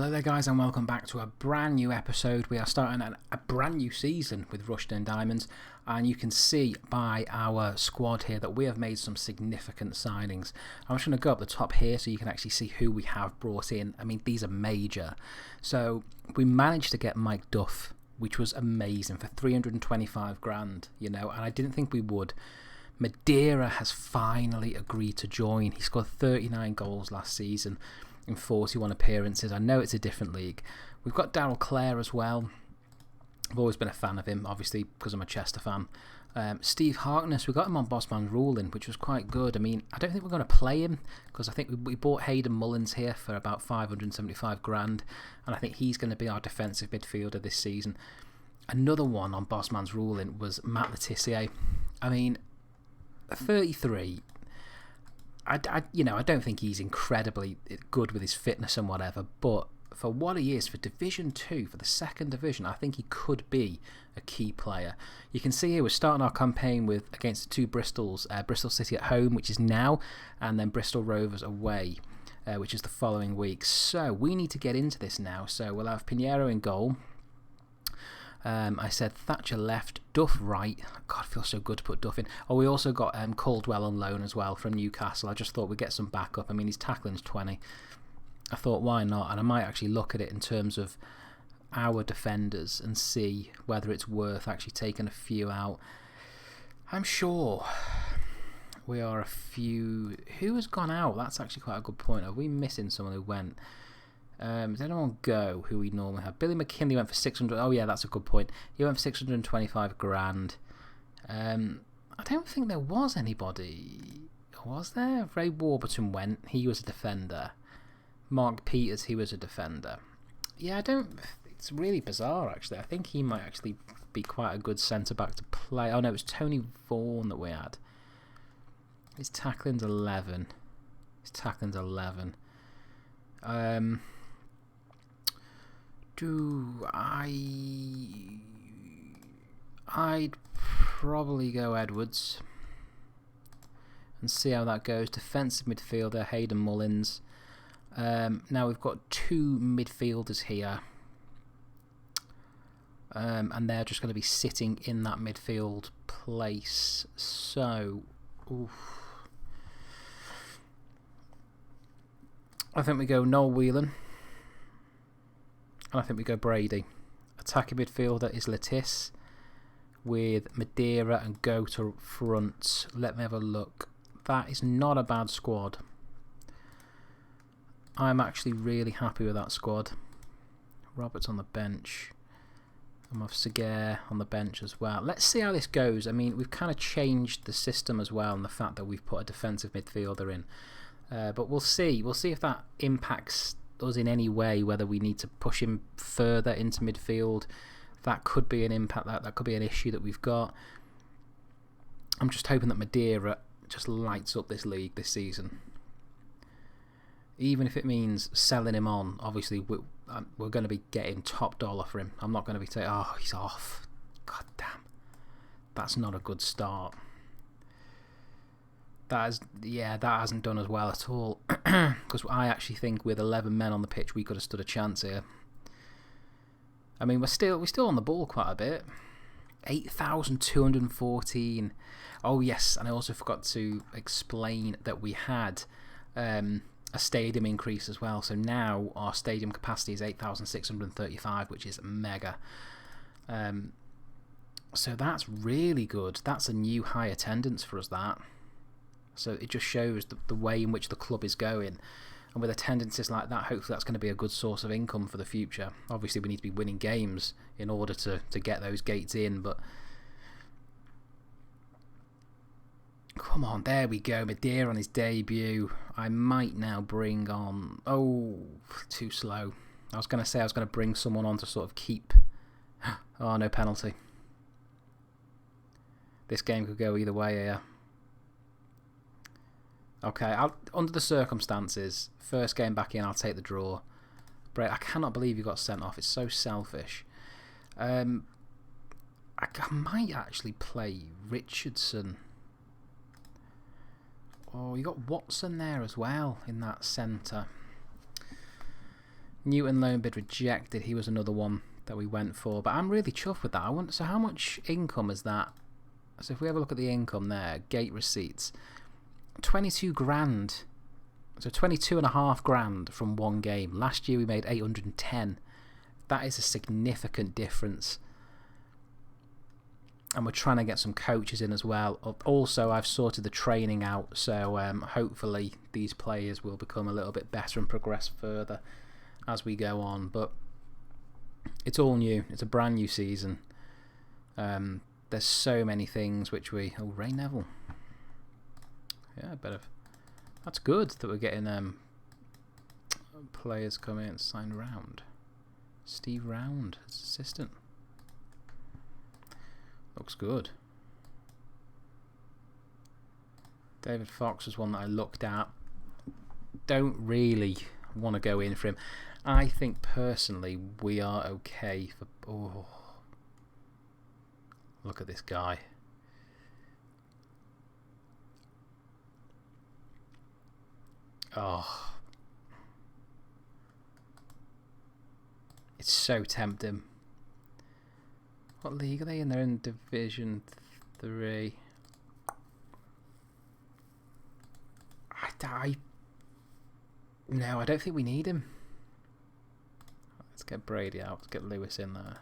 Hello there guys and welcome back to a brand new episode. We are starting a brand new season with Rushden Diamonds, and you can see by our squad here that we have made some significant signings. I'm just going to go up the top here so you can actually see who we have brought in. I mean, these are major. So we managed to get Mike Duff, which was amazing, for 325 grand, and I didn't think we would. Madeira has finally agreed to join. He scored 39 goals last season in 41 appearances. I know it's a different league. We've got Darryl Clare as well. I've always been a fan of him, obviously because I'm a Chester fan. Steve Harkness, we got him on Bossman's ruling, which was quite good. I mean, I don't think we're going to play him because I think we bought Hayden Mullins here for about 575 grand, and I think he's going to be our defensive midfielder this season. Another one on Bossman's ruling was Matt Letitia. I mean, 33. I don't think he's incredibly good with his fitness and whatever, but for what he is for Division 2, for the second division, I think he could be a key player. You can see here we're starting our campaign against the two Bristols, Bristol City at home, which is now, and then Bristol Rovers away, which is the following week. So we need to get into this now. So we'll have Pinheiro in goal. I said Thatcher left, Duff right. God, it feels so good to put Duff in. Oh, we also got Caldwell on loan as well from Newcastle. I just thought we'd get some backup. I mean, his tackling's 20. I thought, why not? And I might actually look at it in terms of our defenders and see whether it's worth actually taking a few out. I'm sure we are a few. Who has gone out? That's actually quite a good point. Are we missing someone who went? Does anyone go who we normally have? Billy McKinley went for 600. Oh yeah, that's a good point. He went for 625 grand. I don't think there was anybody. Was there? Ray Warburton went. He was a defender. Mark Peters, he was a defender. Yeah, I don't. It's really bizarre actually. I think he might actually be quite a good centre back to play. Oh no, it was Tony Vaughan that we had. His tackling's 11. I'd probably go Edwards and see how that goes. Defensive midfielder Hayden Mullins. Now we've got two midfielders here, and they're just going to be sitting in that midfield place. So, I think we go Noel Whelan. And I think we go Brady. Attacking midfielder is Lettice with Madeira and Go to front. Let me have a look. That is not a bad squad. I'm actually really happy with that squad. Roberts on the bench. And with Seguer on the bench as well. Let's see how this goes. I mean, we've kind of changed the system as well, and the fact that we've put a defensive midfielder in. But we'll see. We'll see if that impacts us in any way, whether we need to push him further into midfield. That could be an impact, that could be an issue that we've got. I'm just hoping that Madeira just lights up this league this season. Even if it means selling him on, obviously we're going to be getting top dollar for him. I'm not going to be saying, oh, he's off. God damn. That's not a good start. That hasn't done as well at all. Because I actually think with 11 men on the pitch, we could have stood a chance here. I mean, we're still on the ball quite a bit. 8,214. Oh yes, and I also forgot to explain that we had a stadium increase as well. So now our stadium capacity is 8,635, which is mega. So that's really good. That's a new high attendance for us, that. So it just shows the way in which the club is going. And with attendances like that, hopefully that's going to be a good source of income for the future. Obviously we need to be winning games in order to get those gates in. But come on, there we go. Madeira on his debut. I might now bring on... Oh, too slow. I was going to say I was going to bring someone on to sort of keep... Oh, no penalty. This game could go either way here. Okay, under the circumstances, first game back in, I'll take the draw. I cannot believe you got sent off. It's so selfish. I might actually play Richardson. Oh, you got Watson there as well in that centre. Newton loan bid rejected. He was another one that we went for. But I'm really chuffed with that. I wonder, so how much income is that? So if we have a look at the income there, gate receipts, 22 grand. So 22.5 grand from one game. Last year we made 810. That is a significant difference. And we're trying to get some coaches in as well. Also, I've sorted the training out, so hopefully these players will become a little bit better and progress further as we go on. But it's all new. It's a brand new season. There's so many things which we... Oh, Ray Neville. Yeah, that's good that we're getting players come in and sign Round. Steve Round as assistant. Looks good. David Fox was one that I looked at. Don't really want to go in for him. I think personally we are okay for... Oh, look at this guy. Oh, it's so tempting. What league are they in? They're in Division 3. No, I don't think we need him. Let's get Brady out. Let's get Lewis in there.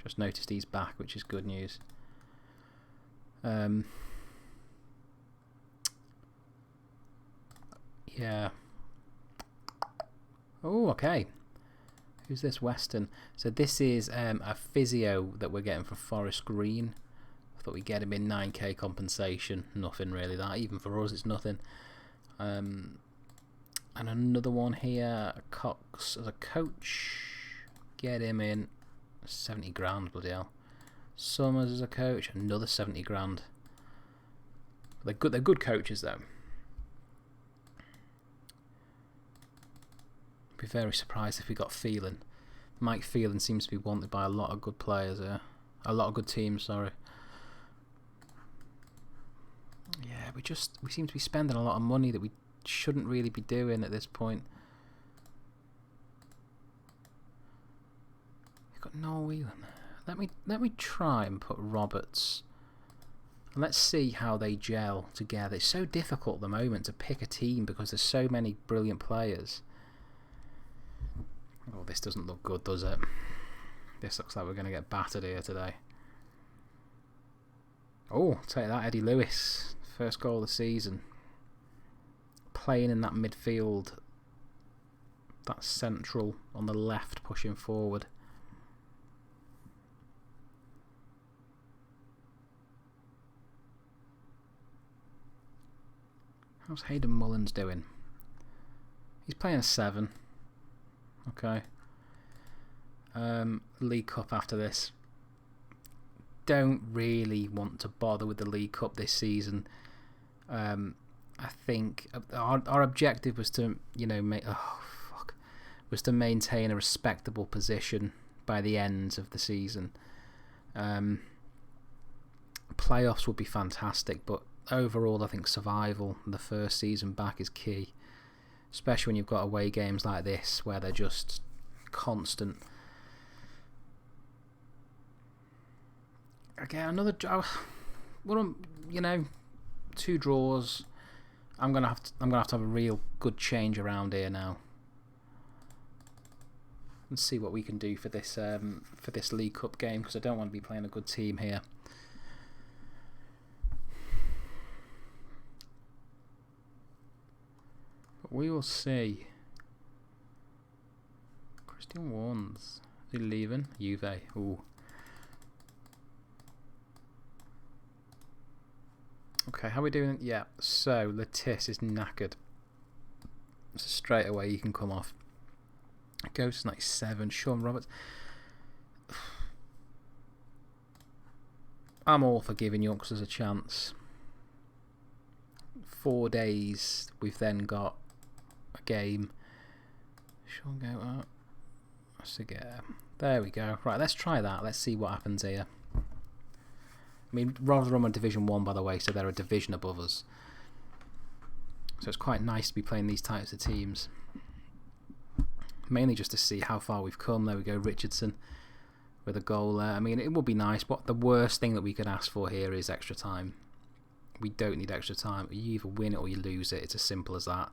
Just noticed he's back, which is good news. Yeah. Oh, okay. Who's this Western? So this is a physio that we're getting from Forest Green. I thought we'd get him in 9k compensation. Nothing really that. Even for us, it's nothing. And another one here, Cox as a coach. Get him in 70 grand, bloody hell. Summers as a coach, another 70 grand. They're good coaches though. Be very surprised if we got Phelan. Mike Phelan seems to be wanted by a lot of good players here. A lot of good teams, sorry. Yeah, we seem to be spending a lot of money that we shouldn't really be doing at this point. We've got Noel Whelan. Let me try and put Roberts. And let's see how they gel together. It's so difficult at the moment to pick a team because there's so many brilliant players. Oh, this doesn't look good, does it? This looks like we're going to get battered here today. Oh, take that, Eddie Lewis. First goal of the season. Playing in that midfield. That central on the left, pushing forward. How's Hayden Mullins doing? He's playing a 7. Okay. League Cup after this. Don't really want to bother with the League Cup this season. I think our objective was to, was to maintain a respectable position by the end of the season. Playoffs would be fantastic, but overall, I think survival the first season back is key. Especially when you've got away games like this where they're just constant. Again, another 2 draws. I'm gonna have to have a real good change around here now. Let's see what we can do for this League Cup game, because I don't want to be playing a good team here. We will see. Christian Warnes. Is he leaving? Juve. Ooh. Okay, how are we doing? Yeah, so Lettice is knackered. So straight away you can come off. Goes to 97. Sean Roberts. I'm all for giving youngsters a chance. 4 days. We've then got a game. Sean go up. There we go. Right, let's try that. Let's see what happens here. I mean, Rotherham are Division 1, by the way, so they're a division above us. So it's quite nice to be playing these types of teams. Mainly just to see how far we've come. There we go, Richardson with a goal there. I mean, it would be nice, but the worst thing that we could ask for here is extra time. We don't need extra time. You either win it or you lose it. It's as simple as that.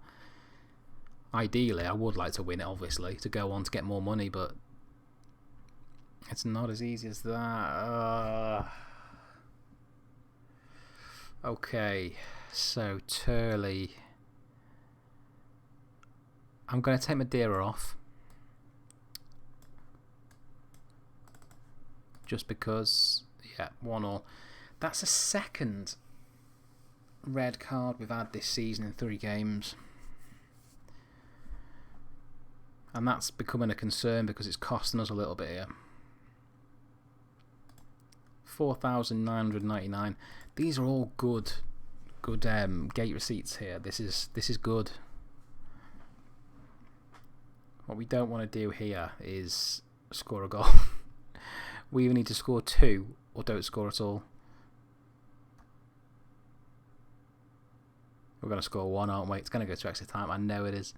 Ideally, I would like to win it, obviously, to go on to get more money, but it's not as easy as that. Okay, so Turley. I'm going to take Madeira off. Just because, yeah, 1-1. That's a second red card we've had this season in 3 games. And that's becoming a concern because it's costing us a little bit here. 4,999. These are all good gate receipts here. This is good. What we don't want to do here is score a goal. We either need to score 2 or don't score at all. We're going to score 1, aren't we? It's going to go to extra time. I know it is.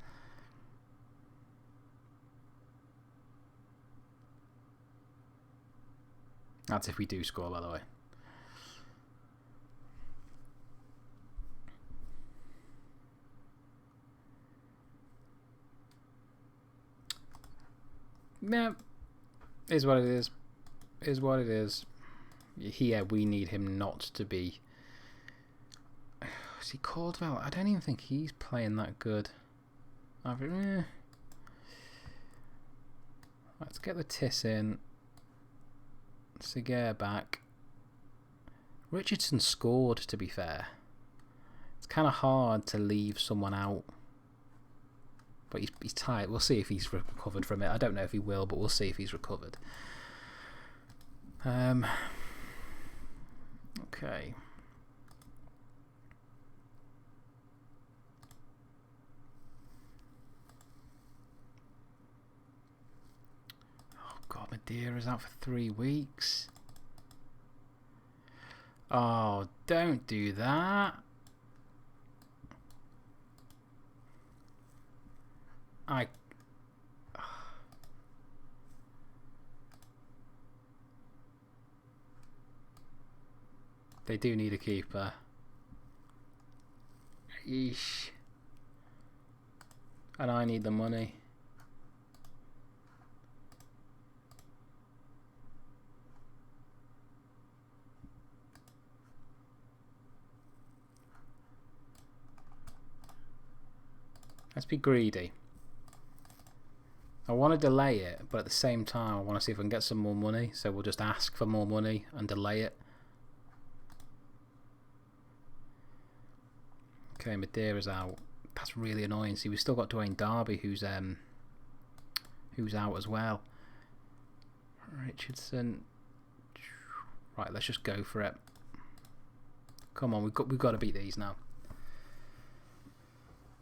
That's if we do score, by the way. No, is what it is. Is what it is. Here, we need him not to be. Is he Caldwell? I don't even think he's playing that good. Let's get the Tiss in. Seguer back. Richardson scored, to be fair. It's kind of hard to leave someone out. But he's tired. We'll see if he's recovered from it. I don't know if he will, but we'll see if he's recovered. Okay. Oh God, Madeira's out for 3 weeks. Oh, don't do that. They do need a keeper. Yeesh. And I need the money. Let's be greedy. I want to delay it, but at the same time I want to see if I can get some more money, so we'll just ask for more money and delay it. Okay, Madeira's out. That's really annoying. See, we've still got Dwayne Darby, who's out as well. Richardson. Right, let's just go for it. Come on, we've got to beat these now.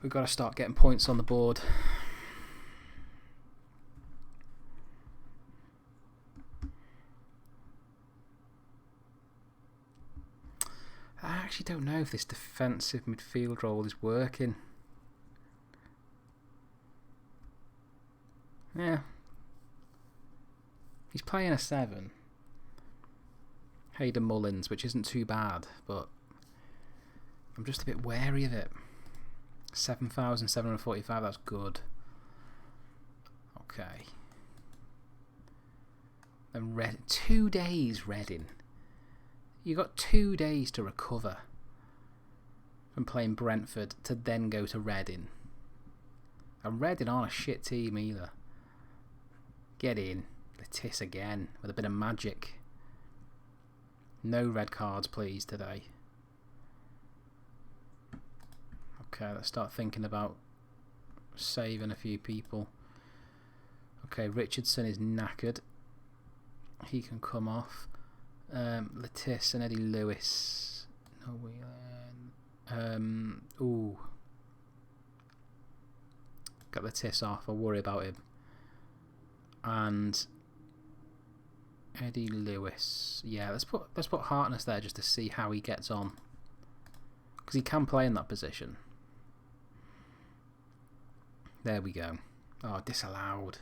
We've got to start getting points on the board. I actually don't know if this defensive midfield role is working. Yeah. He's playing a 7. Hayden Mullins, which isn't too bad, but I'm just a bit wary of it. 7,745, that's good. Okay. Then 2 days, Reading. You got 2 days to recover from playing Brentford to then go to Reading. And Reading aren't a shit team either. Get in. Lettice again with a bit of magic. No red cards, please, today. Okay, let's start thinking about saving a few people. Okay, Richardson is knackered. He can come off. Lettice and Eddie Lewis. No, ooh. Got Lettice off. I'll worry about him. And Eddie Lewis. Yeah, let's put Hartness there just to see how he gets on, because he can play in that position. There we go. Oh, disallowed.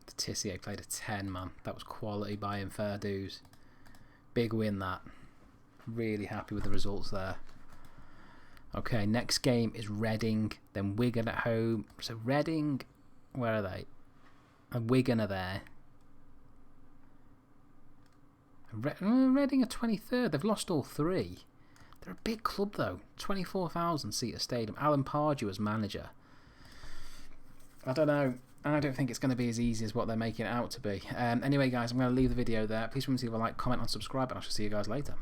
The Tissier played a 10, man. That was quality by him, fair dues. Big win, that. Really happy with the results there. Okay, next game is Reading, then Wigan at home. So Reading, where are they? And Wigan are there. Reading are 23rd. They've lost all 3. They're a big club though. 24,000 seater stadium. Alan Pardew as manager. I don't know. I don't think it's going to be as easy as what they're making it out to be. Anyway, guys, I'm going to leave the video there. Please remember to leave a like, comment, and subscribe, and I shall see you guys later.